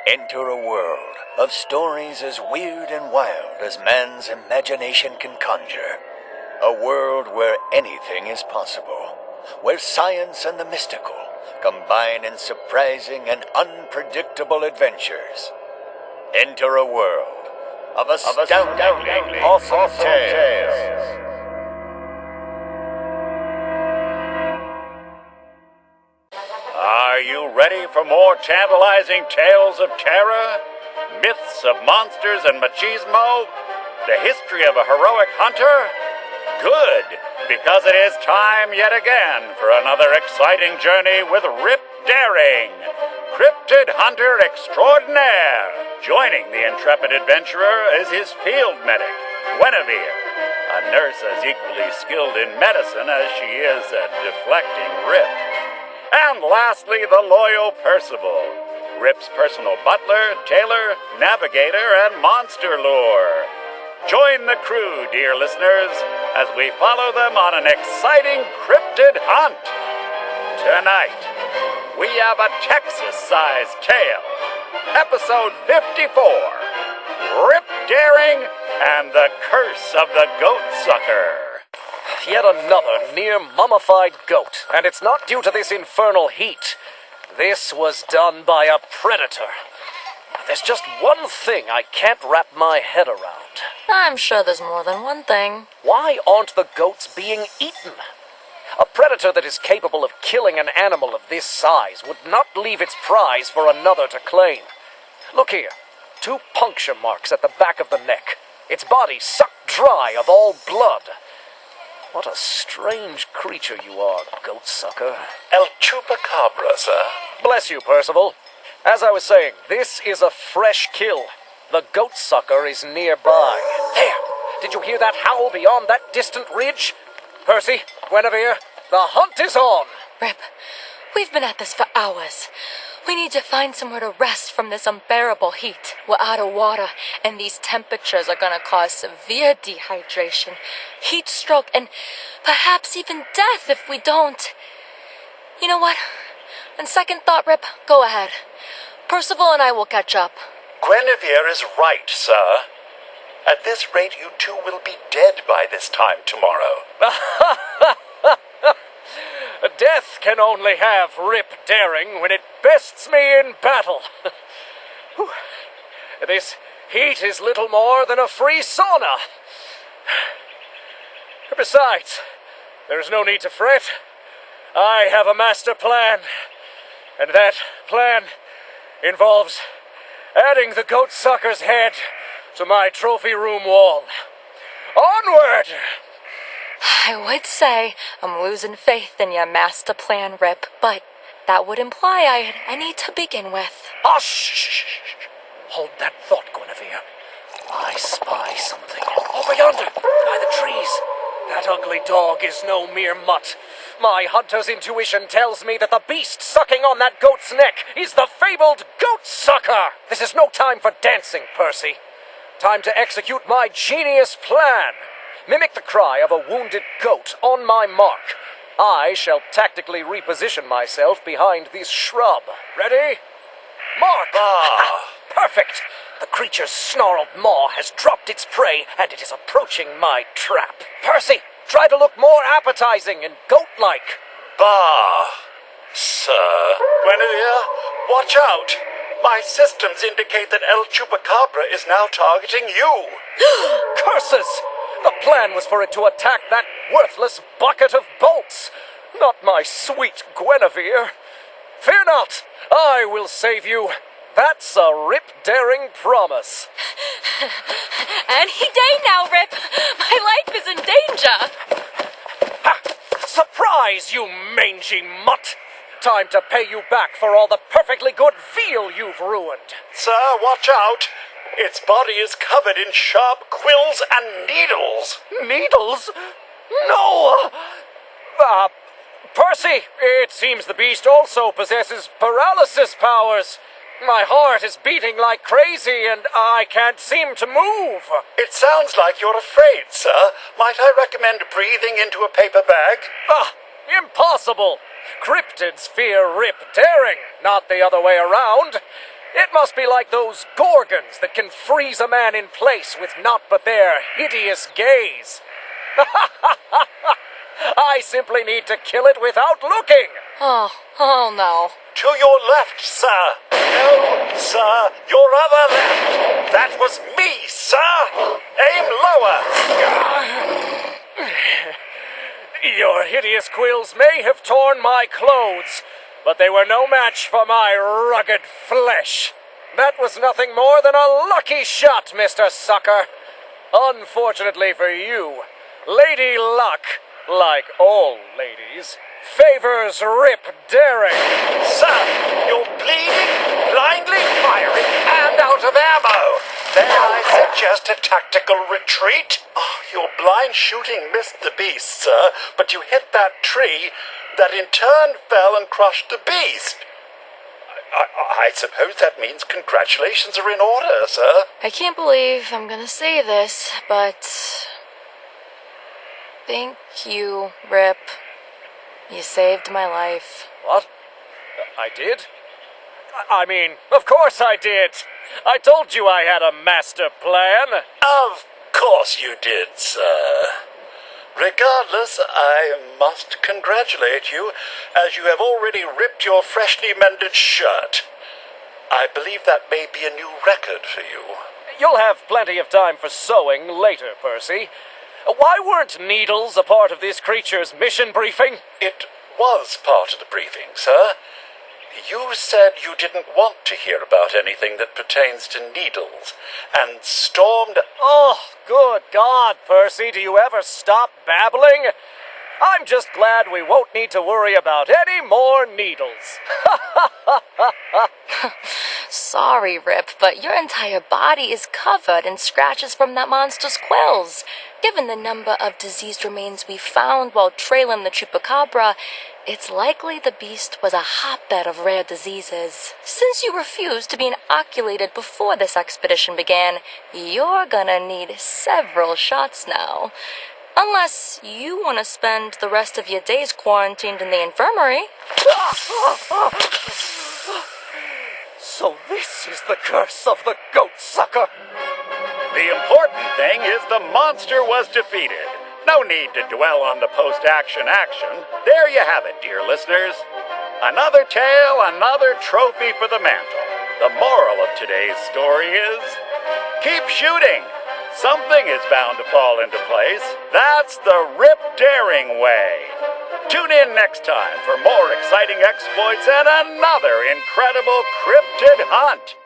Enter a world of stories as weird and wild as man's imagination can conjure. A world where anything is possible, where science and the mystical combine in surprising and unpredictable adventures. Enter a world of astoundingly awesome tales. Are you ready for more tantalizing tales of terror, myths of monsters and machismo, the history of a heroic hunter? Good, because it is time yet again for another exciting journey with Rip Daring, Cryptid Hunter Extraordinaire. Joining the intrepid adventurer is his field medic, Guinevere, a nurse as equally skilled in medicine as she is at deflecting Rip. And lastly, the loyal Percival, Rip's personal butler, tailor, navigator, and monster lure. Join the crew, dear listeners, as we follow them on an exciting cryptid hunt. Tonight, we have a Texas-sized tale, episode 54, Rip Daring and the Curse of the Goatsucker. Yet another near-mummified goat, and it's not due to this infernal heat. This was done by a predator. There's just one thing I can't wrap my head around. I'm sure there's more than one thing. Why aren't the goats being eaten? A predator that is capable of killing an animal of this size would not leave its prize for another to claim. Look here, 2 puncture marks at the back of the neck. Its body sucked dry of all blood. What a strange creature you are, goatsucker. El Chupacabra, sir. Bless you, Percival. As I was saying, this is a fresh kill. The goatsucker is nearby. There! Did you hear that howl beyond that distant ridge? Percy, Guinevere, the hunt is on! Rip, we've been at this for hours. We need to find somewhere to rest from this unbearable heat. We're out of water, and these temperatures are gonna cause severe dehydration, heat stroke, and perhaps even death if we don't. You know what? On second thought, Rip, go ahead. Percival and I will catch up. Guinevere is right, sir. At this rate, you two will be dead by this time tomorrow. Death can only have Rip Daring when it bests me in battle. This heat is little more than a free sauna. Besides, there's no need to fret. I have a master plan, and that plan involves adding the goatsucker's head to my trophy room wall. Onward! I would say I'm losing faith in your master plan, Rip, but that would imply I had any to begin with. Shh! Hold that thought, Guinevere. I spy something. Over yonder, by the trees. That ugly dog is no mere mutt. My hunter's intuition tells me that the beast sucking on that goat's neck is the fabled goatsucker. This is no time for dancing, Percy. Time to execute my genius plan. Mimic the cry of a wounded goat on my mark. I shall tactically reposition myself behind this shrub. Ready? Mark! Perfect! The creature's snarled maw has dropped its prey, and it is approaching my trap. Percy, try to look more appetizing and goat-like. Bah! Sir. Guinevere, watch out! My systems indicate that El Chupacabra is now targeting you. Curses! The plan was for it to attack that worthless bucket of bolts, not my sweet Guinevere. Fear not, I will save you. That's a Rip Daring promise. Any day now, Rip. My life is in danger. Ha! Surprise, you mangy mutt! Time to pay you back for all the perfectly good veal you've ruined. Sir, watch out! Its body is covered in sharp quills and needles. Needles? No! Percy, it seems the beast also possesses paralysis powers. My heart is beating like crazy, and I can't seem to move. It sounds like you're afraid, sir. Might I recommend breathing into a paper bag? Impossible! Cryptids fear Rip Daring, not the other way around. It must be like those gorgons that can freeze a man in place with naught but their hideous gaze. I simply need to kill it without looking. Oh no. To your left, sir. No, sir. Your other left. That was me, sir. Aim lower. Your hideous quills may have torn my clothes, but they were no match for my rugged flesh. That was nothing more than a lucky shot, Mr. Sucker. Unfortunately for you, Lady Luck, like all ladies, favors Rip Daring. Sir, you're bleeding, blindly firing, and out of ammo. May I suggest a tactical retreat? Oh, your blind shooting missed the beast, sir, but you hit that tree that in turn fell and crushed the beast. I suppose that means congratulations are in order, sir. I can't believe I'm gonna say this, but thank you, Rip. You saved my life. What? I did? I mean, of course I did. I told you I had a master plan. Of course you did, sir. Regardless, I must congratulate you, as you have already ripped your freshly mended shirt. I believe that may be a new record for you. You'll have plenty of time for sewing later, Percy. Why weren't needles a part of this creature's mission briefing? It was part of the briefing, sir. You said you didn't want to hear about anything that pertains to needles, and stormed... Oh, good God, Percy, do you ever stop babbling? I'm just glad we won't need to worry about any more needles. Sorry, Rip, but your entire body is covered in scratches from that monster's quills. Given the number of diseased remains we found while trailing the chupacabra, it's likely the beast was a hotbed of rare diseases. Since you refused to be inoculated before this expedition began, you're gonna need several shots now. Unless you want to spend the rest of your days quarantined in the infirmary. So this is the curse of the goat sucker. The important thing is the monster was defeated. No need to dwell on the post-action action. There you have it, dear listeners. Another tale, another trophy for the mantle. The moral of today's story is, keep shooting. Something is bound to fall into place. That's the Rip Daring way. Tune in next time for more exciting exploits and another incredible cryptid hunt.